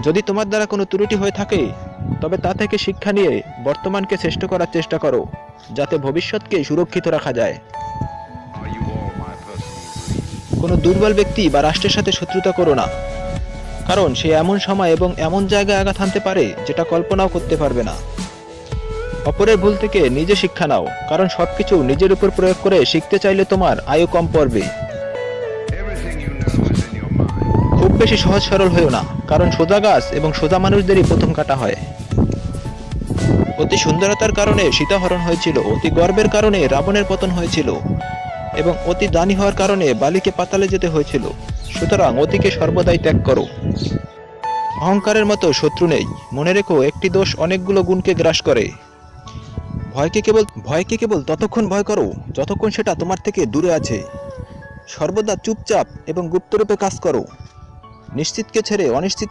যদি তোমার দ্বারা কোনো ত্রুটি হয়ে থাকে তবে তা থেকে শিক্ষা নিয়ে বর্তমানকে শ্রেষ্ঠ করার চেষ্টা করো, যাতে ভবিষ্যৎকে সুরক্ষিত রাখা যায়। Are you all my personal police? কোনো দুর্বল ব্যক্তি বা রাষ্ট্রের সাথে শত্রুতা করো না, কারণ সে এমন সময় এবং এমন জায়গায় আঘাত হানতে পারে যেটা কল্পনাও করতে পারবে না। অপরের ভুল থেকে নিজে শিক্ষা নাও, কারণ সবকিছু নিজের উপর প্রয়োগ করে শিখতে চাইলে তোমার আয়ু কম পড়বে। Everything you know is in your mind. খুব বেশি সহজ সরল হয়েও না, কারণ সোজা গাছ এবং সোজা মানুষদেরই প্রথম কাটা হয়। অতি সুন্দরতার কারণে সীতাহরণ হয়েছিল, অতি গর্বের কারণে রাবণের পতন হয়েছিল, এবং অতি দানী হওয়ার কারণে বালিকে পাতালে যেতে হয়েছিল। সুতরাং অতিকে সর্বদাই ত্যাগ করো। অহংকারের মতো শত্রু নেই। মনে রেখো, একটি দোষ অনেকগুলো গুণকে গ্রাস করে। ভয়কে কেবল ততক্ষণ ভয় করো যতক্ষণ সেটা তোমার থেকে দূরে আছে। সর্বদা চুপচাপ এবং গুপ্তরূপে কাজ করো। নিশ্চিতকে ছেড়ে অনিশ্চিতের